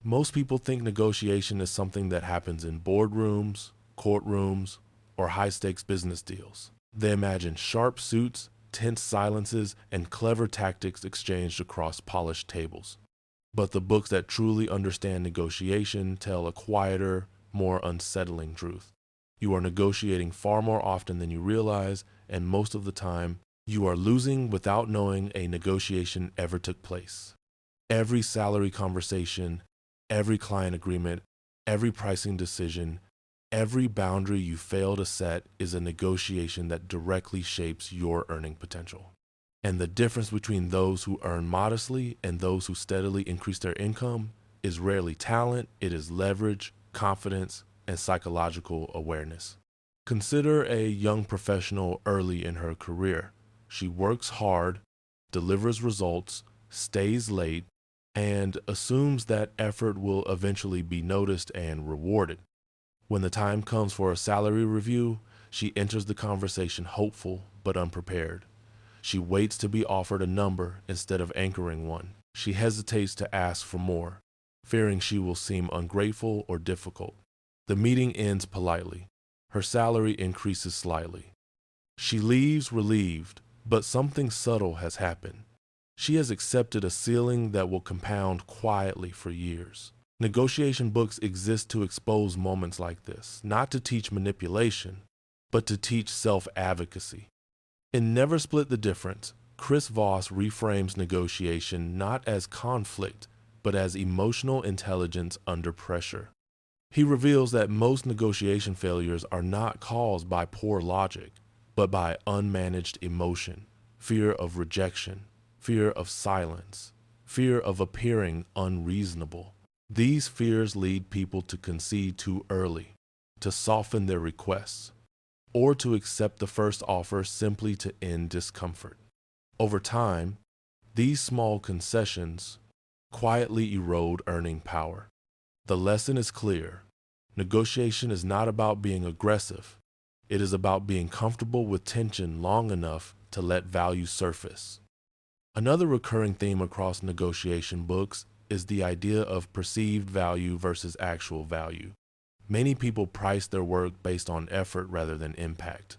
Most people think negotiation is something that happens in boardrooms, courtrooms, or high-stakes business deals. They imagine sharp suits, tense silences, and clever tactics exchanged across polished tables. But the books that truly understand negotiation tell a quieter, more unsettling truth. You are negotiating far more often than you realize, and most of the time, you are losing without knowing a negotiation ever took place. Every salary conversation, every client agreement, every pricing decision, every boundary you fail to set is a negotiation that directly shapes your earning potential. And the difference between those who earn modestly and those who steadily increase their income is rarely talent, it is leverage, confidence, and psychological awareness. Consider a young professional early in her career. She works hard, delivers results, stays late, and assumes that effort will eventually be noticed and rewarded. When the time comes for a salary review, she enters the conversation hopeful but unprepared. She waits to be offered a number instead of anchoring one. She hesitates to ask for more, fearing she will seem ungrateful or difficult. The meeting ends politely. Her salary increases slightly. She leaves relieved, but something subtle has happened. She has accepted a ceiling that will compound quietly for years. Negotiation books exist to expose moments like this, not to teach manipulation, but to teach self-advocacy. In Never Split the Difference, Chris Voss reframes negotiation not as conflict, but as emotional intelligence under pressure. He reveals that most negotiation failures are not caused by poor logic, but by unmanaged emotion, fear of rejection, fear of silence, fear of appearing unreasonable. These fears lead people to concede too early, to soften their requests, or to accept the first offer simply to end discomfort. Over time, these small concessions quietly erode earning power. The lesson is clear. Negotiation is not about being aggressive. It is about being comfortable with tension long enough to let value surface. Another recurring theme across negotiation books is the idea of perceived value versus actual value. Many people price their work based on effort rather than impact.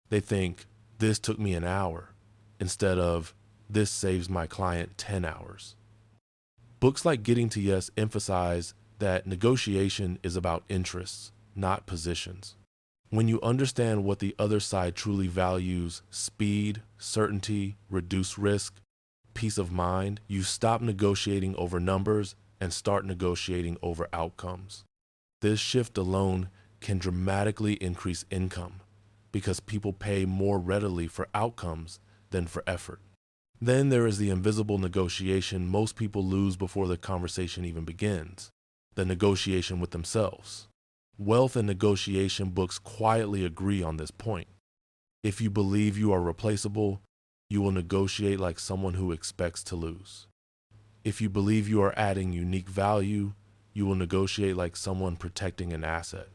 They think, this took me an hour, instead of, this saves my client 10 hours. Books like Getting to Yes emphasize that negotiation is about interests, not positions. When you understand what the other side truly values, speed, certainty, reduced risk, peace of mind, you stop negotiating over numbers and start negotiating over outcomes. This shift alone can dramatically increase income because people pay more readily for outcomes than for effort. Then there is the invisible negotiation most people lose before the conversation even begins, the negotiation with themselves. Wealth and negotiation books quietly agree on this point. If you believe you are replaceable, you will negotiate like someone who expects to lose. If you believe you are adding unique value, you will negotiate like someone protecting an asset.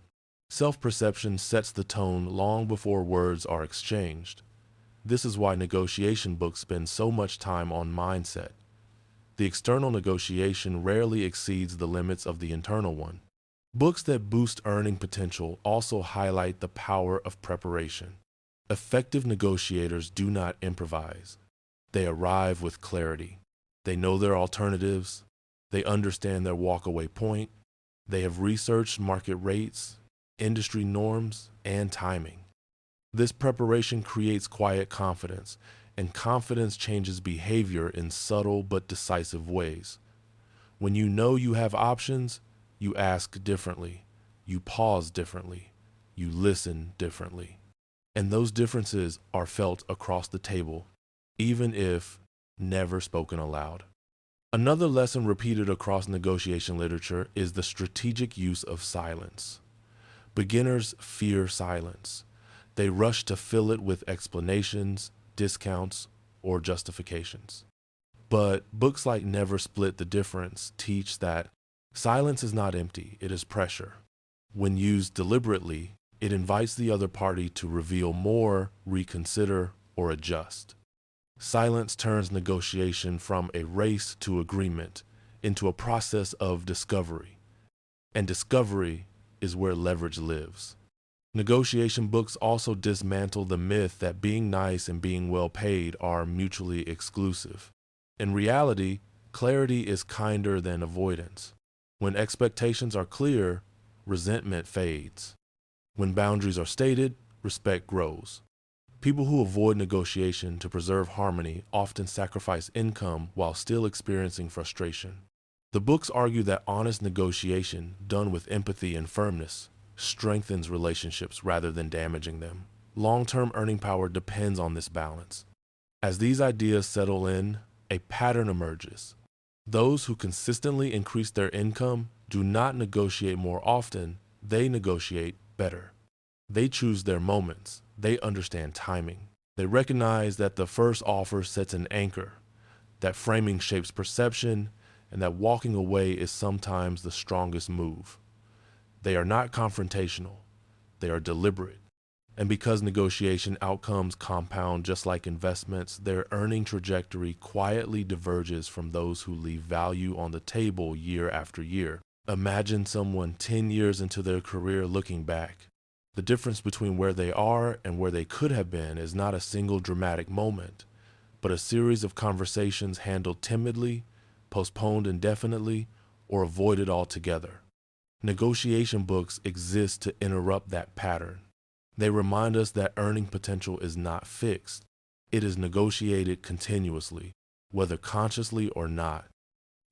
Self-perception sets the tone long before words are exchanged. This is why negotiation books spend so much time on mindset. The external negotiation rarely exceeds the limits of the internal one. Books that boost earning potential also highlight the power of preparation. Effective negotiators do not improvise. They arrive with clarity. They know their alternatives. They understand their walkaway point. They have researched market rates, industry norms, and timing. This preparation creates quiet confidence, and confidence changes behavior in subtle but decisive ways. When you know you have options, you ask differently, you pause differently, you listen differently. And those differences are felt across the table, even if never spoken aloud. Another lesson repeated across negotiation literature is the strategic use of silence. Beginners fear silence. They rush to fill it with explanations, discounts, or justifications. But books like Never Split the Difference teach that silence is not empty, it is pressure. When used deliberately, it invites the other party to reveal more, reconsider, or adjust. Silence turns negotiation from a race to agreement. into a process of discovery. And discovery is where leverage lives. Negotiation books also dismantle the myth that being nice and being well paid are mutually exclusive. In reality, clarity is kinder than avoidance. When expectations are clear, resentment fades. When boundaries are stated, respect grows. People who avoid negotiation to preserve harmony often sacrifice income while still experiencing frustration. The books argue that honest negotiation, done with empathy and firmness, strengthens relationships rather than damaging them. Long-term earning power depends on this balance. As these ideas settle in, a pattern emerges. Those who consistently increase their income do not negotiate more often, they negotiate better. They choose their moments. They understand timing. They recognize that the first offer sets an anchor, that framing shapes perception, and that walking away is sometimes the strongest move. They are not confrontational. They are deliberate. And because negotiation outcomes compound just like investments, their earning trajectory quietly diverges from those who leave value on the table year after year. Imagine someone 10 years into their career looking back. The difference between where they are and where they could have been is not a single dramatic moment, but a series of conversations handled timidly, postponed indefinitely, or avoided altogether. Negotiation books exist to interrupt that pattern. They remind us that earning potential is not fixed. It is negotiated continuously, whether consciously or not.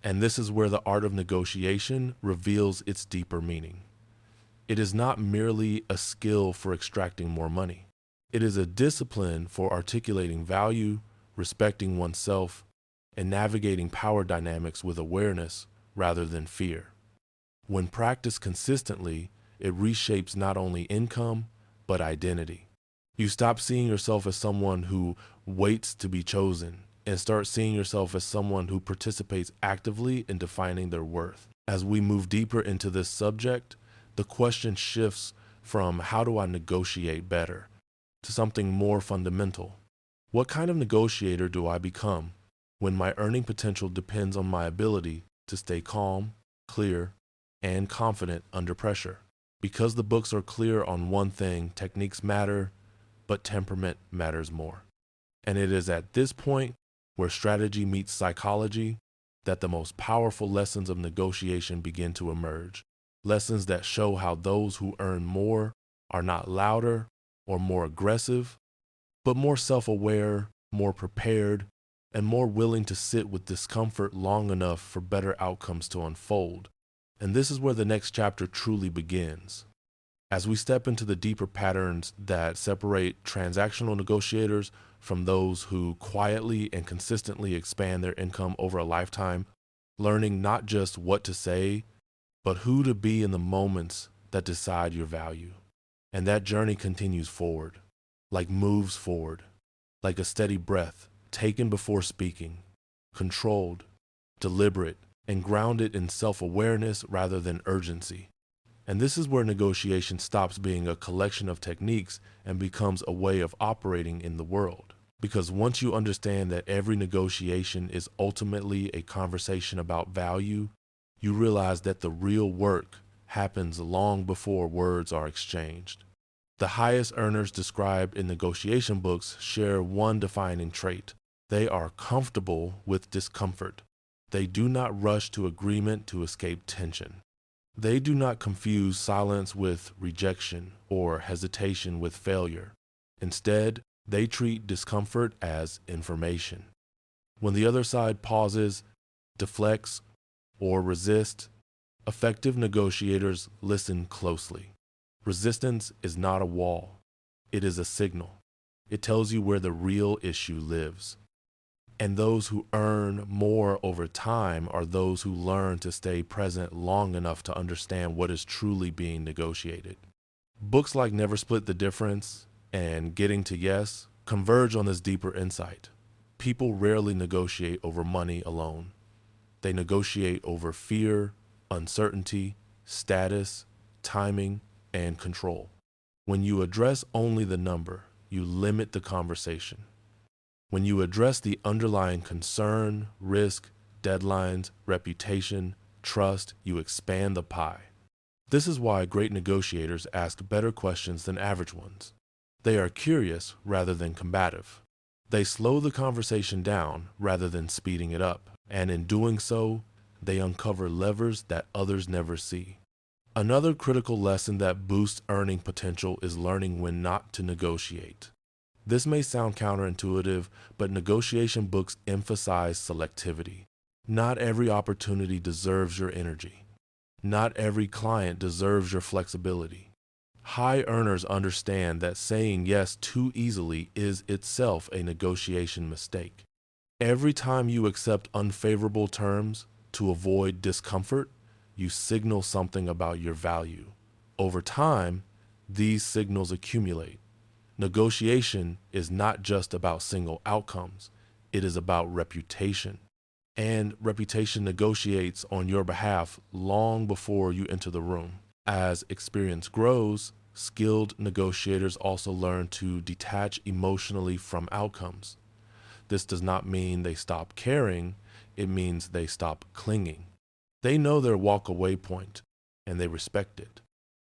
And this is where the art of negotiation reveals its deeper meaning. It is not merely a skill for extracting more money. It is a discipline for articulating value, respecting oneself, and navigating power dynamics with awareness rather than fear. When practiced consistently, it reshapes not only income, but identity. You stop seeing yourself as someone who waits to be chosen and start seeing yourself as someone who participates actively in defining their worth. As we move deeper into this subject, the question shifts from how do I negotiate better to something more fundamental. What kind of negotiator do I become when my earning potential depends on my ability to stay calm, clear, and confident under pressure? Because the books are clear on one thing, techniques matter, but temperament matters more. And it is at this point where strategy meets psychology that the most powerful lessons of negotiation begin to emerge. Lessons that show how those who earn more are not louder or more aggressive, but more self-aware, more prepared, and more willing to sit with discomfort long enough for better outcomes to unfold. And this is where the next chapter truly begins. As we step into the deeper patterns that separate transactional negotiators from those who quietly and consistently expand their income over a lifetime, learning not just what to say, but who to be in the moments that decide your value. And that journey continues forward, moves forward, like a steady breath taken before speaking, controlled, deliberate, and grounded in self-awareness rather than urgency. And this is where negotiation stops being a collection of techniques and becomes a way of operating in the world. Because once you understand that every negotiation is ultimately a conversation about value, you realize that the real work happens long before words are exchanged. The highest earners described in negotiation books share one defining trait. They are comfortable with discomfort. They do not rush to agreement to escape tension. They do not confuse silence with rejection or hesitation with failure. Instead, they treat discomfort as information. When the other side pauses, deflects, or resists, effective negotiators listen closely. Resistance is not a wall. It is a signal. It tells you where the real issue lives. And those who earn more over time are those who learn to stay present long enough to understand what is truly being negotiated. Books like Never Split the Difference and Getting to Yes converge on this deeper insight. People rarely negotiate over money alone. They negotiate over fear, uncertainty, status, timing, and control. When you address only the number, you limit the conversation. When you address the underlying concern, risk, deadlines, reputation, trust, you expand the pie. This is why great negotiators ask better questions than average ones. They are curious rather than combative. They slow the conversation down rather than speeding it up, and in doing so, they uncover levers that others never see. Another critical lesson that boosts earning potential is learning when not to negotiate. This may sound counterintuitive, but negotiation books emphasize selectivity. Not every opportunity deserves your energy. Not every client deserves your flexibility. High earners understand that saying yes too easily is itself a negotiation mistake. Every time you accept unfavorable terms to avoid discomfort, you signal something about your value. Over time, these signals accumulate. Negotiation is not just about single outcomes, it is about reputation. And reputation negotiates on your behalf long before you enter the room. As experience grows, skilled negotiators also learn to detach emotionally from outcomes. This does not mean they stop caring, it means they stop clinging. They know their walk-away point, and they respect it.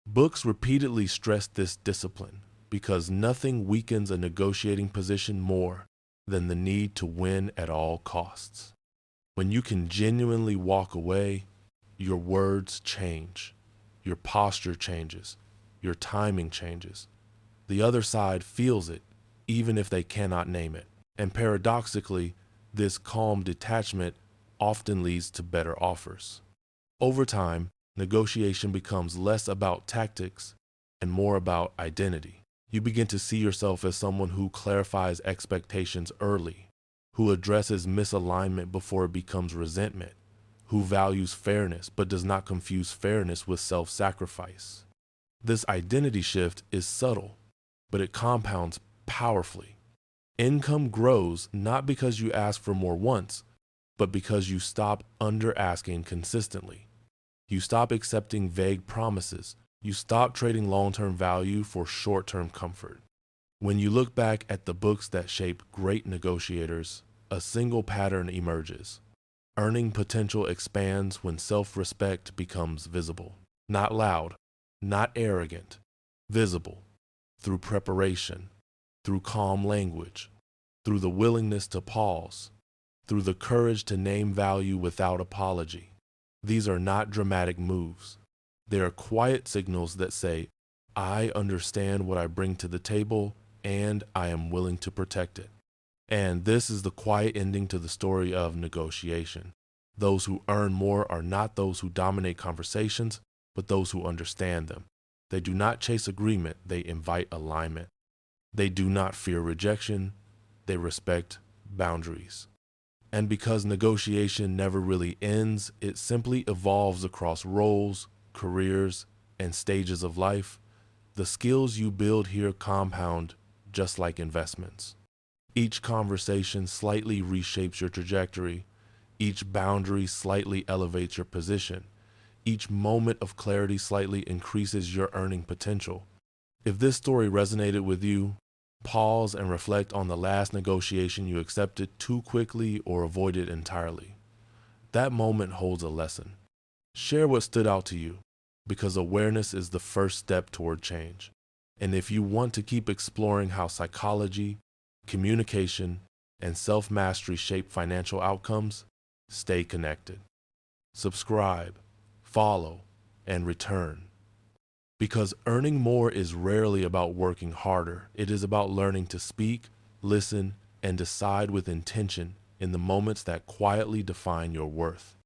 Books repeatedly stress this discipline because nothing weakens a negotiating position more than the need to win at all costs. When you can genuinely walk away, your words change, your posture changes, your timing changes. The other side feels it, even if they cannot name it. And paradoxically, this calm detachment often leads to better offers. Over time, negotiation becomes less about tactics and more about identity. You begin to see yourself as someone who clarifies expectations early, who addresses misalignment before it becomes resentment, who values fairness but does not confuse fairness with self-sacrifice. This identity shift is subtle, but it compounds powerfully. Income grows not because you ask for more once, but because you stop under-asking consistently. You stop accepting vague promises. You stop trading long-term value for short-term comfort. When you look back at the books that shape great negotiators, a single pattern emerges. Earning potential expands when self-respect becomes visible. Not loud, not arrogant, visible, through preparation, through calm language, through the willingness to pause, through the courage to name value without apology. These are not dramatic moves. They are quiet signals that say, I understand what I bring to the table and I am willing to protect it. And this is the quiet ending to the story of negotiation. Those who earn more are not those who dominate conversations, but those who understand them. They do not chase agreement, they invite alignment. They do not fear rejection, they respect boundaries. And because negotiation never really ends, it simply evolves across roles, careers, and stages of life. The skills you build here compound just like investments. Each conversation slightly reshapes your trajectory. Each boundary slightly elevates your position. Each moment of clarity slightly increases your earning potential. If this story resonated with you, pause and reflect on the last negotiation you accepted too quickly or avoided entirely. That moment holds a lesson. Share what stood out to you, because awareness is the first step toward change. And if you want to keep exploring how psychology, communication, and self-mastery shape financial outcomes, stay connected. Subscribe, follow, and return. Because earning more is rarely about working harder. It is about learning to speak, listen, and decide with intention in the moments that quietly define your worth.